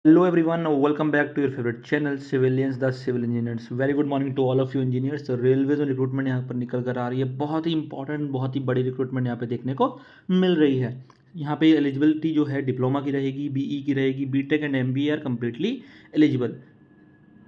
Hello everyone, welcome back to your favorite channel Civilians the Civil Engineers. Very good morning to all of you engineers. तो railway में recruitment यहाँ पर निकल कर आ रही है, बहुत ही इंपॉर्टेंट, बहुत ही बड़ी रिक्रूटमेंट यहाँ पे देखने को मिल रही है। यहाँ पे एलिजिबिलिटी जो है डिप्लोमा की रहेगी, बीई की रहेगी, BTech and MBA are completely eligible.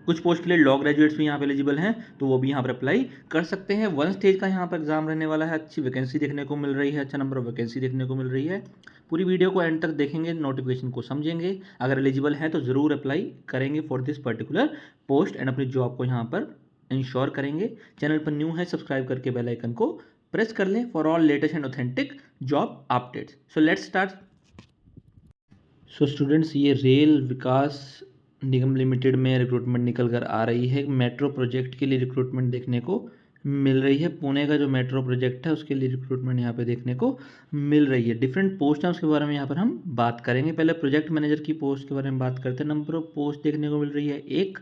कुछ पोस्ट के लिए लॉ ग्रेजुएट्स भी यहाँ पे एलिजिबल हैं, तो वो भी यहाँ पर अप्लाई कर सकते हैं। 1 स्टेज का यहाँ पर एग्जाम रहने वाला है। अच्छी वैकेंसी देखने को मिल रही है, अच्छा नंबर ऑफ वैकेंसी देखने को मिल रही है। पूरी वीडियो को एंड तक देखेंगे, नोटिफिकेशन को समझेंगे, अगर एलिजिबल हैं तो ज़रूर अप्लाई करेंगे for this particular post and अपनी जॉब को यहाँ पर इंश्योर करेंगे। चैनल पर न्यू है, सब्सक्राइब करके बेल आइकन को प्रेस कर लें for all latest and authentic job updates. So let's start. So students, ये रेल विकास निगम लिमिटेड में रिक्रूटमेंट निकल कर आ रही है। मेट्रो प्रोजेक्ट के लिए रिक्रूटमेंट देखने को मिल रही है। पुणे का जो मेट्रो प्रोजेक्ट है उसके लिए रिक्रूटमेंट यहाँ पे देखने को मिल रही है। डिफरेंट पोस्ट हैं, उसके बारे में यहाँ पर हम बात करेंगे। पहले प्रोजेक्ट मैनेजर की पोस्ट के बारे में बात करते हैं। नंबर ऑफ पोस्ट देखने को मिल रही है एक।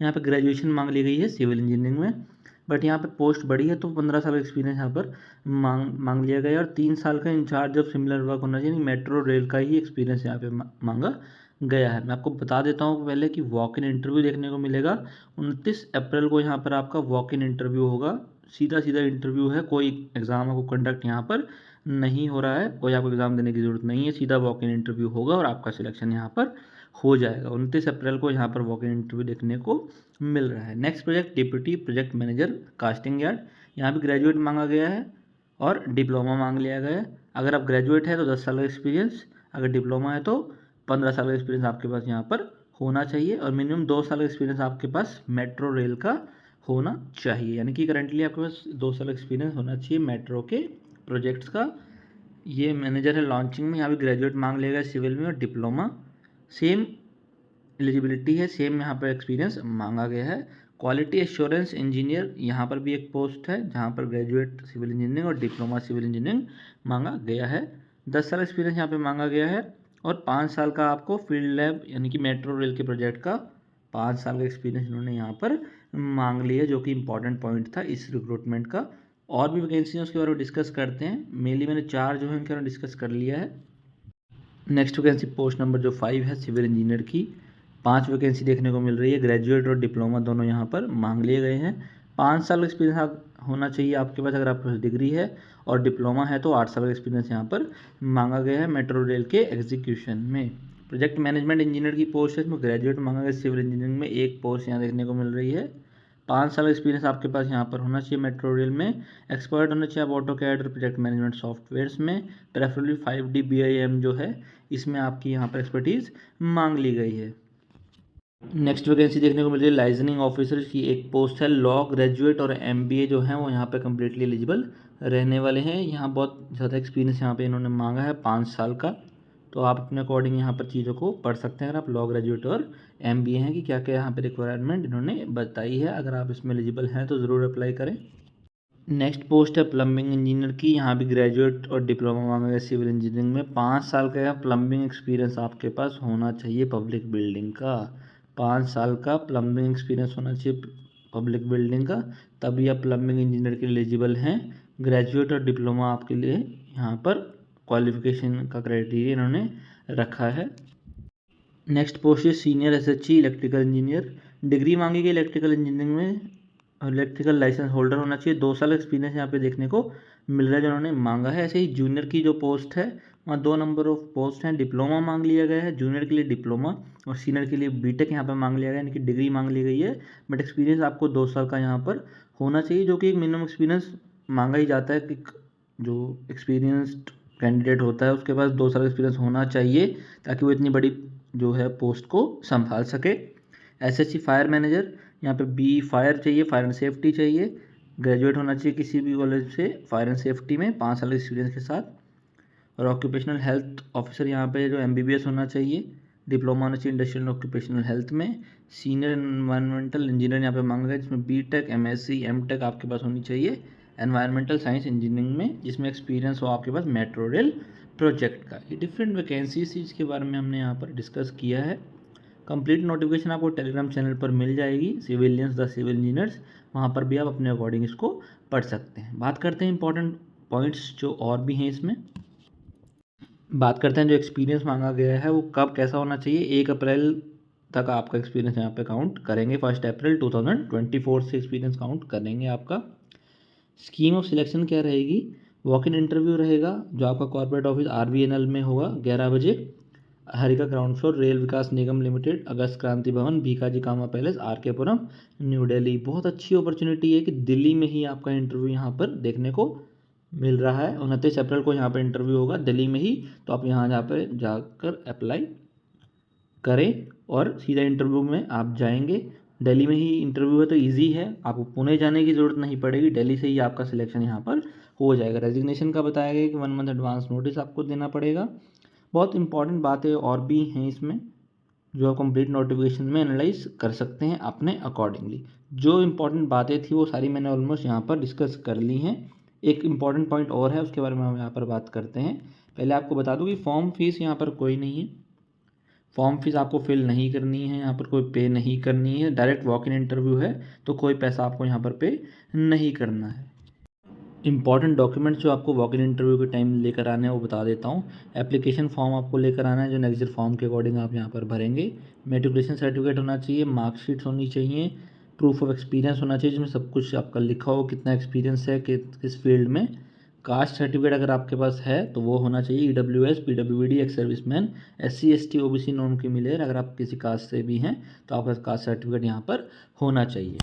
यहाँ पर ग्रेजुएशन मांग ली गई है सिविल इंजीनियरिंग में, बट यहाँ पे पोस्ट बड़ी है तो 15 साल का एक्सपीरियंस यहाँ पर मांग लिया गया है। और 3 साल का इंचार्ज ऑफ सिमिलर वर्क होना चाहिए, मेट्रो रेल का ही एक्सपीरियंस यहाँ पे मांगा गया है। मैं आपको बता देता हूँ पहले कि वॉक इन इंटरव्यू देखने को मिलेगा। 29 अप्रैल को यहाँ पर आपका वॉक इन इंटरव्यू होगा। सीधा सीधा इंटरव्यू है, कोई एग्ज़ाम आपको कंडक्ट यहाँ पर नहीं हो रहा है, कोई आपको एग्ज़ाम देने की ज़रूरत नहीं है। सीधा वॉक इन इंटरव्यू होगा और आपका सिलेक्शन यहाँ पर हो जाएगा। 29 अप्रैल को यहाँ पर वॉक इन इंटरव्यू देखने को मिल रहा है। Next project deputy project manager casting yard. यहाँ भी ग्रेजुएट मांगा गया है और डिप्लोमा मांग लिया गया है। अगर आप ग्रेजुएट है तो 10 साल का एक्सपीरियंस, अगर डिप्लोमा है तो 15 साल का एक्सपीरियंस आपके पास यहाँ पर होना चाहिए और मिनिमम 2 साल का एक्सपीरियंस आपके पास मेट्रो रेल का होना चाहिए। यानी कि करंटली आपके पास 2 साल एक्सपीरियंस होना चाहिए मेट्रो के प्रोजेक्ट्स का। ये मैनेजर है लॉन्चिंग में, यहाँ भी ग्रेजुएट मांग लेगा सिविल में और डिप्लोमा। सेम एलिजिबिलिटी है, सेम यहाँ पर एक्सपीरियंस मांगा गया है। क्वालिटी एश्योरेंस इंजीनियर, यहाँ पर भी एक पोस्ट है जहाँ पर ग्रेजुएट सिविल इंजीनियरिंग और डिप्लोमा सिविल इंजीनियरिंग मांगा गया है। 10 साल एक्सपीरियंस यहाँ पे मांगा गया है और 5 साल का आपको फील्ड लैब यानी कि मेट्रो रेल के प्रोजेक्ट का 5 साल का एक्सपीरियंस इन्होंने यहाँ पर मांग लिया, जो कि इंपॉर्टेंट पॉइंट था इस रिक्रूटमेंट का। और भी वैकेंसी है उसके बारे में डिस्कस करते हैं। मेनली मैंने 4 जो है उनके बारे में डिस्कस कर लिया है। नेक्स्ट वैकेंसी पोस्ट नंबर जो 5 है सिविल इंजीनियर की, 5 वैकेंसी देखने को मिल रही है। ग्रेजुएट और डिप्लोमा दोनों यहाँ पर मांग लिए गए हैं। 5 साल का एक्सपीरियंस होना चाहिए आपके पास, अगर आपके पास डिग्री है, और डिप्लोमा है तो 8 साल का एक्सपीरियंस यहाँ पर मांगा गया है मेट्रो रेल के एग्जीक्यूशन में। प्रोजेक्ट मैनेजमेंट इंजीनियर की पोस्ट है, इसमें ग्रेजुएट मांगा गया। सिविल इंजीनियरिंग में एक पोस्ट यहाँ देखने को मिल रही है। 5 साल एक्सपीरियंस आपके पास यहाँ पर होना चाहिए मेट्रो रेल में। एक्सपर्ट होना चाहिए आप ऑटो कैड और प्रोजेक्ट मैनेजमेंट सॉफ्टवेयर्स में। प्रेफरेबली 5D BIM जो है इसमें आपकी यहाँ पर एक्सपर्टीज़ मांग ली गई है। नेक्स्ट वैकेंसी देखने को मिल रही है लाइजनिंग ऑफिसर की एक पोस्ट है। लॉ ग्रेजुएट और MBA जो है वो यहाँ पे कम्प्लीटली एलिजिबल रहने वाले हैं। यहाँ बहुत ज़्यादा एक्सपीरियंस यहाँ पे इन्होंने मांगा है 5 साल का, तो आप अपने अकॉर्डिंग यहाँ पर चीज़ों को पढ़ सकते हैं अगर आप लॉ ग्रेजुएट और MBA हैं कि क्या क्या यहाँ पे रिक्वायरमेंट इन्होंने बताई है। अगर आप इसमें एलिजिबल हैं तो ज़रूर अप्लाई करें। नेक्स्ट पोस्ट है प्लम्बिंग इंजीनियर की। यहाँ भी ग्रेजुएट और डिप्लोमा मांगा गया सिविल इंजीनियरिंग में। 5 साल का प्लम्बिंग एक्सपीरियंस आपके पास होना चाहिए पब्लिक बिल्डिंग का। 5 साल का प्लम्बिंग एक्सपीरियंस होना चाहिए पब्लिक बिल्डिंग का, तभी आप प्लम्बिंग इंजीनियर के लिए एलिजिबल हैं। ग्रेजुएट और डिप्लोमा आपके लिए यहाँ पर क्वालिफिकेशन का क्राइटेरिया इन्होंने रखा है। नेक्स्ट पोस्ट है senior SHE electrical engineer. Degree मांगी गई इलेक्ट्रिकल इंजीनियरिंग में, इलेक्ट्रिकल लाइसेंस होल्डर होना चाहिए। 2 साल एक्सपीरियंस यहाँ पे देखने को मिल रहा है जो उन्होंने मांगा है। ऐसे ही जूनियर की जो पोस्ट है वहाँ 2 नंबर ऑफ पोस्ट हैं। डिप्लोमा मांग लिया गया है, जूनियर के लिए डिप्लोमा और सीनियर के लिए बीटेक यहाँ पर मांग लिया गया है, यानी कि डिग्री मांग ली गई है, बट एक्सपीरियंस आपको 2 साल का यहाँ पर होना चाहिए, जो कि एक मिनिमम एक्सपीरियंस मांगा ही जाता है कि जो एक्सपीरियंस्ड कैंडिडेट होता है उसके पास 2 साल एक्सपीरियंस होना चाहिए ताकि वो इतनी बड़ी जो है पोस्ट को संभाल सके। SHE फायर मैनेजर, यहाँ पे बी फायर चाहिए, फायर एंड सेफ्टी चाहिए। ग्रेजुएट होना चाहिए किसी भी कॉलेज से फायर एंड सेफ्टी में 5 साल एक्सपीरियंस के साथ। और ऑक्यूपेशनल हेल्थ ऑफिसर यहाँ पे जो MBBS होना चाहिए। डिप्लोमा होना चाहिए इंडस्ट्रियल एंड ऑक्यूपेशनल हेल्थ में। सीनियर एनवायरमेंटल इंजीनियर यहाँ पे मांगा गया, जिसमें BTech MSc MTech आपके पास होनी चाहिए एनवायरमेंटल साइंस इंजीनियरिंग में, जिसमें एक्सपीरियंस हो आपके पास मेट्रो रेल प्रोजेक्ट का। ये डिफरेंट वैकेंसीज इसके बारे में हमने यहाँ पर डिस्कस किया है। कंप्लीट नोटिफिकेशन आपको टेलीग्राम चैनल पर मिल जाएगी, सिविलियंस द सिविल इंजीनियर्स, वहाँ पर भी आप अपने अकॉर्डिंग इसको पढ़ सकते हैं। बात करते हैं इंपॉर्टेंट पॉइंट्स जो और भी हैं इसमें। बात करते हैं जो एक्सपीरियंस मांगा गया है वो कब कैसा होना चाहिए। 1 अप्रैल तक आपका एक्सपीरियंस यहाँ पे काउंट करेंगे। 1 अप्रैल 2024 से एक्सपीरियंस काउंट करेंगे आपका। स्कीम ऑफ सिलेक्शन क्या रहेगी, वॉक इन इंटरव्यू रहेगा जो आपका कॉर्पोरेट ऑफिस RVNL में होगा 11 बजे, हरिका ग्राउंड फ्लोर, रेल विकास निगम लिमिटेड, अगस्त क्रांति भवन, भीकाजी कामा पैलेस, RK पुरम, न्यू दिल्ली। बहुत अच्छी अपॉर्चुनिटी है कि दिल्ली में ही आपका इंटरव्यू यहाँ पर देखने को मिल रहा है। 29 अप्रैल को यहाँ पर इंटरव्यू होगा दिल्ली में ही, तो आप यहाँ पर जाकर अप्लाई करें और सीधा इंटरव्यू में आप जाएंगे। दिल्ली में ही इंटरव्यू है तो इजी है, आपको पुणे जाने की ज़रूरत नहीं पड़ेगी, दिल्ली से ही आपका सिलेक्शन यहाँ पर हो जाएगा। रेजिग्नेशन का बताया गया कि 1 मंथ एडवांस नोटिस आपको देना पड़ेगा। बहुत इंपॉर्टेंट बातें और भी हैं इसमें जो आप कंप्लीट नोटिफिकेशन में एनालाइज कर सकते हैं अपने अकॉर्डिंगली। जो इंपॉर्टेंट बातें थी वो सारी मैंने ऑलमोस्ट यहाँ पर डिस्कस कर ली हैं। एक इंपॉर्टेंट पॉइंट और है, उसके बारे में हम यहाँ पर बात करते हैं। पहले आपको बता दूँ कि फॉर्म फीस यहाँ पर कोई नहीं है, फॉर्म फीस आपको फिल नहीं करनी है, यहाँ पर कोई पे नहीं करनी है। डायरेक्ट वॉक इन इंटरव्यू है तो कोई पैसा आपको यहाँ पर पे नहीं करना है। इंपॉर्टेंट डॉक्यूमेंट्स जो आपको वॉक इन इंटरव्यू के टाइम लेकर आने हैं वो बता देता हूँ। एप्लीकेशन फॉर्म आपको लेकर आना है जो नेक्स्ट फॉर्म के अकॉर्डिंग आप यहाँ पर भरेंगे। मेट्रिकुलेशन सर्टिफिकेट होना चाहिए, मार्कशीट होनी चाहिए, प्रूफ ऑफ एक्सपीरियंस होना चाहिए जिसमें सब कुछ आपका लिखा हो, कितना एक्सपीरियंस है किस फील्ड में। कास्ट सर्टिफिकेट अगर आपके पास है तो वो होना चाहिए, EWS, PWD, ex serviceman, SC ST OBC non creamy layer. अगर आप किसी कास्ट से भी हैं तो आपका कास्ट सर्टिफिकेट यहाँ पर होना चाहिए।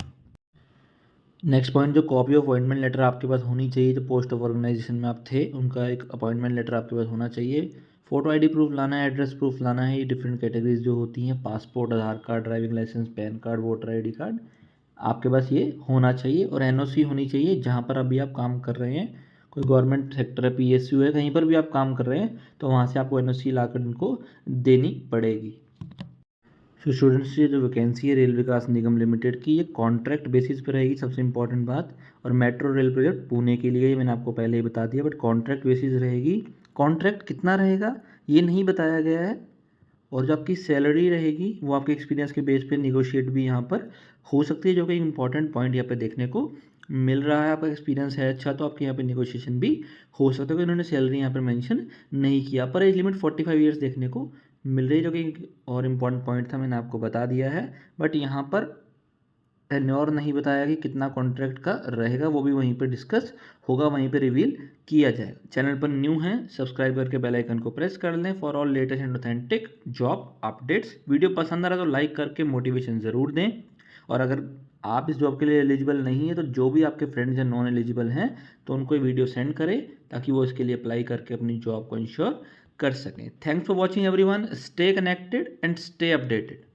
नेक्स्ट पॉइंट, जो कॉपी ऑफ अपॉइंटमेंट लेटर आपके पास होनी चाहिए। जो पोस्ट ऑफ ऑर्गेनाइजेशन में आप थे उनका एक अपॉइंटमेंट लेटर आपके पास होना चाहिए। फोटो ID प्रूफ लाना है, एड्रेस प्रूफ लाना है। ये डिफरेंट कैटेगरीज जो होती हैं, passport, Aadhaar card, driving licence, PAN card, voter ID card, आपके पास ये होना चाहिए। और NOC होनी चाहिए जहाँ पर अभी आप काम कर रहे हैं। कोई गवर्नमेंट सेक्टर है, PSU है, कहीं पर भी आप काम कर रहे हैं तो वहाँ से आपको NOC लाकर उनको देनी पड़ेगी। फिर स्टूडेंट्स की जो वैकेंसी है रेल विकास निगम लिमिटेड की, ये कॉन्ट्रैक्ट बेसिस पे रहेगी, सबसे इंपॉर्टेंट बात। और मेट्रो रेल प्रोजेक्ट पुणे के लिए, ये मैंने आपको पहले ही बता दिया, बट कॉन्ट्रैक्ट बेसिस रहेगी। कॉन्ट्रैक्ट कितना रहेगा ये नहीं बताया गया है। और जो आपकी सैलरी रहेगी वो आपके एक्सपीरियंस के बेस पे निगोशिएट भी यहाँ पर हो सकती है, जो कि इंपॉर्टेंट पॉइंट यहाँ पे देखने को मिल रहा है। आपका एक्सपीरियंस है अच्छा तो आपके यहाँ पे निगोशिएशन भी हो सकता है, क्योंकि इन्होंने सैलरी यहाँ पर मेंशन नहीं किया। पर एज लिमिट 45 ईयर्स देखने को मिल रही है, जो कि और इम्पॉर्टेंट पॉइंट था, मैंने आपको बता दिया है। बट यहाँ पर टेन्योर नहीं बताया कि कितना कॉन्ट्रैक्ट का रहेगा, वो भी वहीं पे डिस्कस होगा, वहीं पे रिवील किया जाएगा। चैनल पर न्यू हैं, सब्सक्राइब करके बेल आइकन को प्रेस कर लें for all latest and authentic job updates. Video पसंद आ रहा है तो लाइक करके मोटिवेशन ज़रूर दें। और अगर आप इस जॉब के लिए एलिजिबल नहीं है तो जो भी आपके फ्रेंड्स हैं नॉन एलिजिबल हैं तो उनको ये वीडियो सेंड करें ताकि वो इसके लिए अप्लाई करके अपनी जॉब को इंश्योर कर सकें। Thanks for watching everyone, stay connected and stay updated.